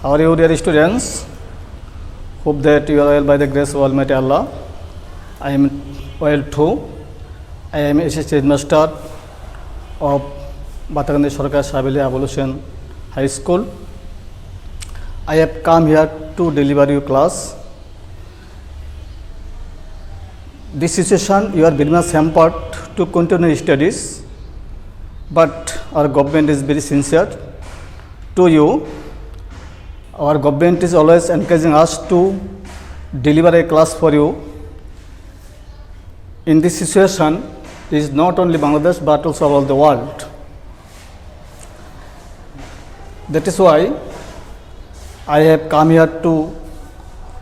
How are you, dear students? Hope that you are well by the grace of Almighty Allah. I am well too. I am assistant master of Batagandi Sarkar Sabili Evolution High School. I have come here to deliver you class. This situation you are very much hampered to continue studies, but our government is very sincere to you. Our government is always encouraging us to deliver a class for you. In this situation, it is not only Bangladesh but also all the world. That is why I have come here to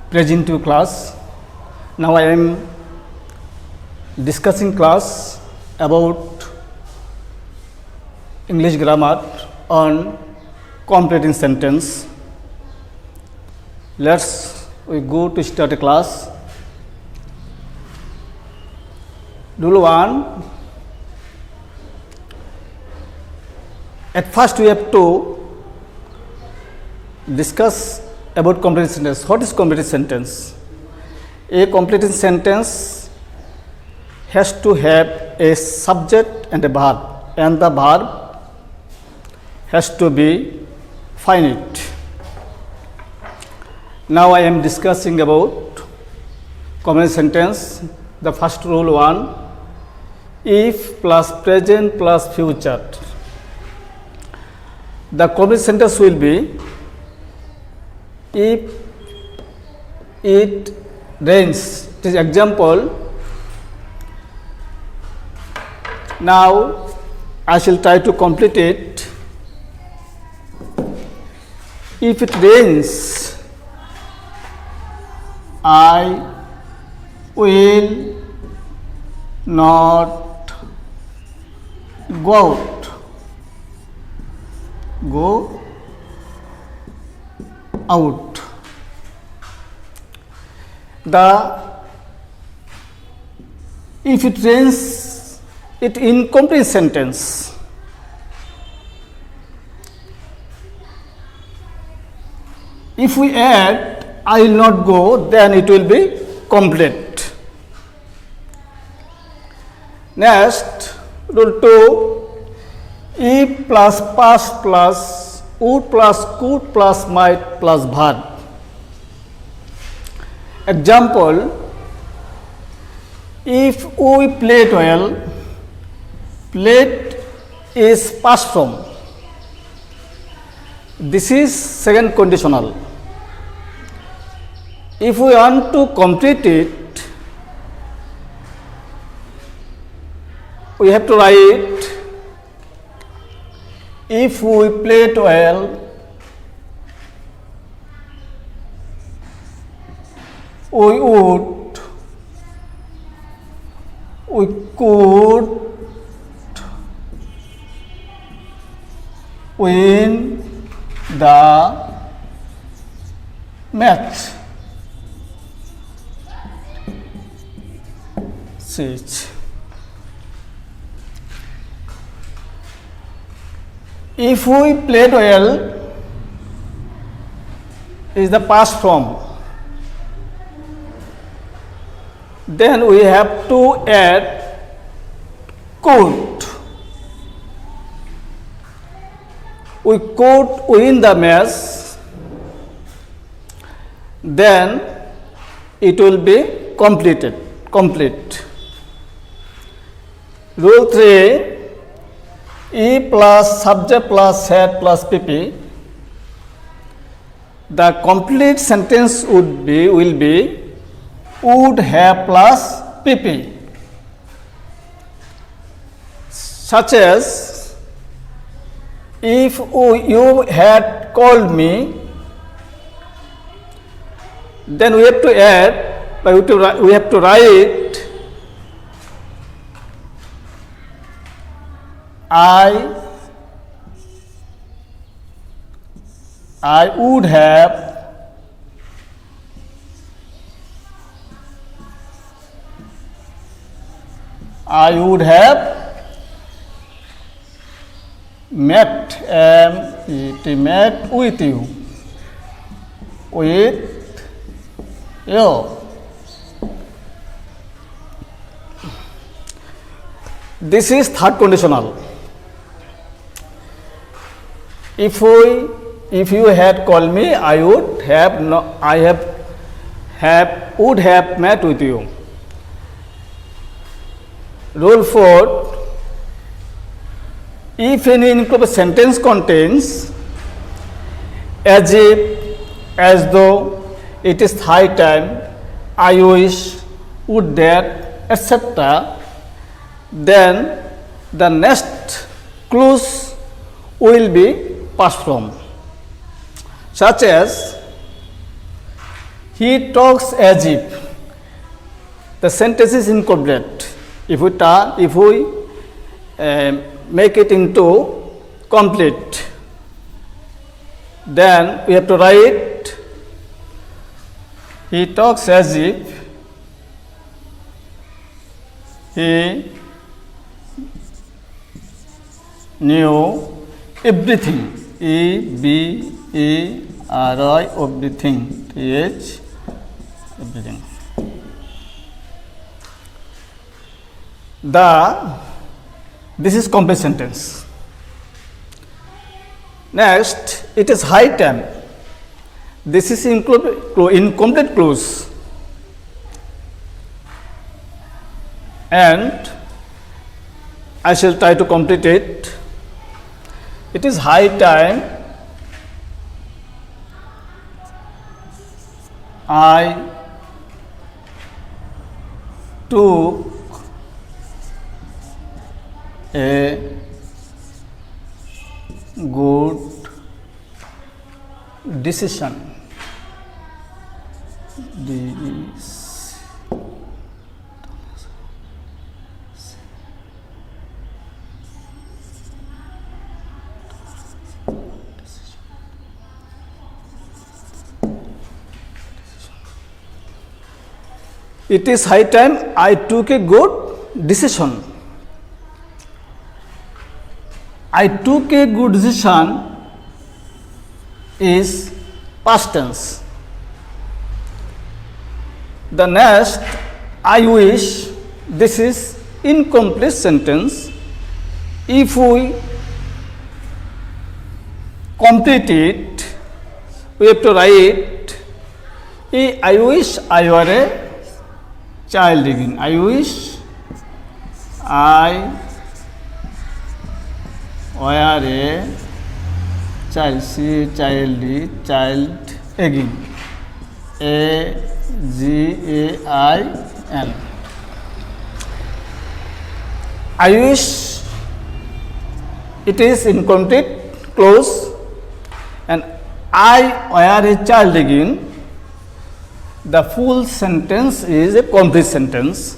present you class. Now I am discussing class about English grammar on completing sentence. We go to start a class. Rule 1. At first we have to discuss about completed sentence. What is completed sentence? A completed sentence has to have a subject and a verb, and the verb has to be finite. Now I am discussing about completed sentence. The first rule 1, if plus present plus future. The completed sentence will be if it rains. It is example. Now I shall try to complete it. If it rains, I will not go out. Go out. If it rains, it incomplete sentence. If we add I will not go, then it will be complete. Next, rule 2, if plus past plus would plus could plus might plus verb. Example, if we played well, played is past form. This is second conditional. If we want to complete it, we have to write if we played well, we could win the match. If we played well is the past form, then we have to add could. We could win the match, then it will be complete. Rule 3, E plus subject plus head plus PP. The complete sentence will be would have plus PP. Such as, if you had called me, then we have to add, we have to write I would have met with you. with you. This is third conditional. If you had called me, I would have met with you. Rule 4. If any incomplete sentence contains as if, as though, it is high time, I wish, would that, etc., then the next clause will be passed from, such as he talks as if. The sentence is incomplete. If we make it into complete, then we have to write he talks as if he knew everything. EBERI, everything. TH, everything. This is complete sentence. Next, it is high time. This is incomplete clause. And I shall try to complete it. It is high time I took a good decision. It is high time I took a good decision. I took a good decision is past tense. The next, I wish, this is incomplete sentence. If we complete it, we have to write, I wish I were a child again. I wish I were a child. Child again. AGAIN. I wish, it is incomplete clause, and I were a child again. The full sentence is a complete sentence.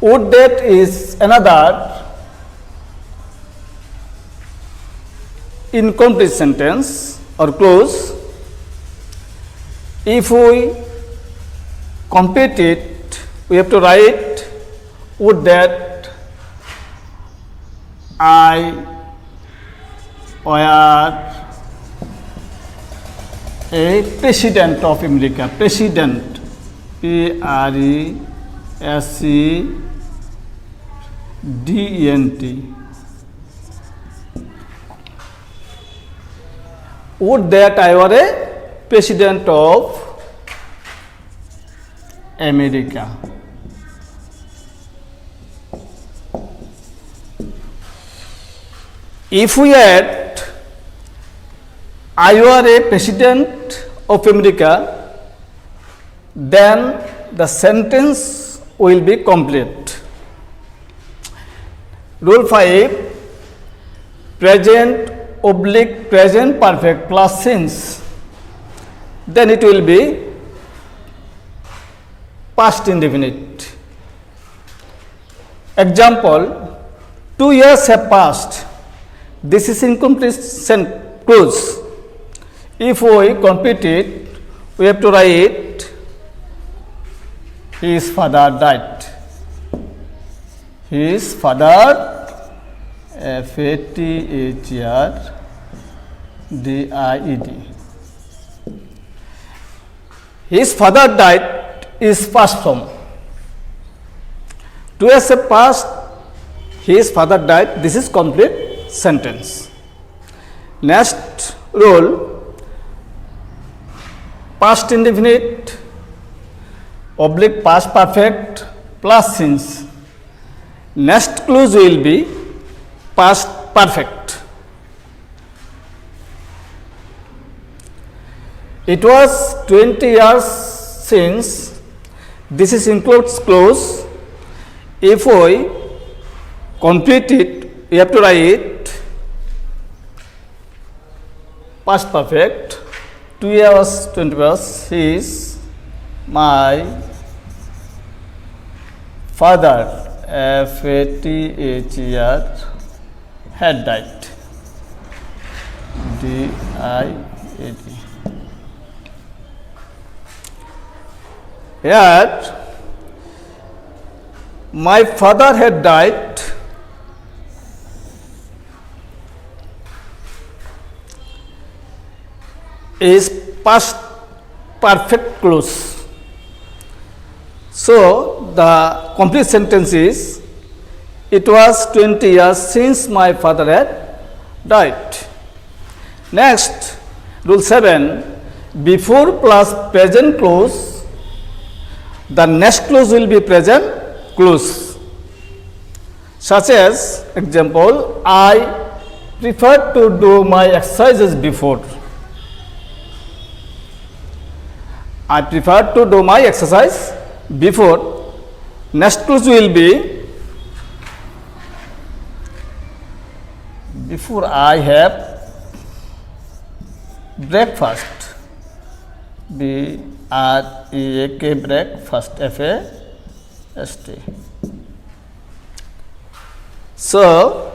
Would that is another incomplete sentence or clause. If we complete it, we have to write, would that I were a president of America. President, PRESIDENT. Would that I were a president of America. If we add, I were a president of America, then the sentence will be complete. Rule 5, present oblique present perfect plus since, then it will be past indefinite. Example, 2 years have passed. This is incomplete clause. If we complete it, we have to write, his father died. His father, FATHER DIED. his father died is past form. To accept past, his father died, this is complete sentence. Next rule, past indefinite oblique past perfect plus since. Next clause will be past perfect. It was 20 years since. This is includes clause. If we complete it, we have to write past perfect. 2 years, 20 years. He is my father. Father had died. D-I-A-D. Here, my father had died. Is past perfect clause. So, the complete sentence is, it was 20 years since my father had died. Next, rule 7, before plus present clause, the next clause will be present clause. Such as, example, I prefer to do my exercises before. I prefer to do my exercise before. Next clause will be, before I have breakfast. B-R-E-A-K, breakfast, F-A-S-T. So,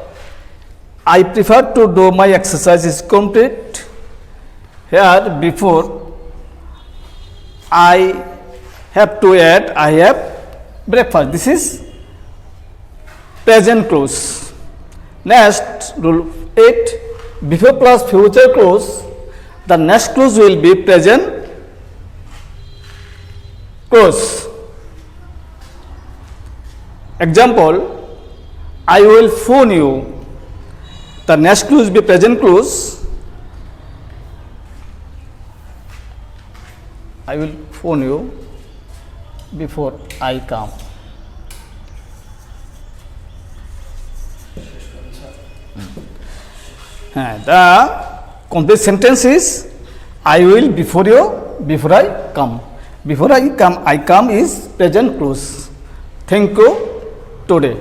I prefer to do my exercise is complete. Here, before I have to add, I have breakfast. This is present clause. Next, rule 8, before plus future clause, the next clause will be present clause. Example, I will phone you. The next clause will be present clause. I will phone you before I come. The complete sentence is, I will before you, before I come. Before I come is present clause. Thank you today.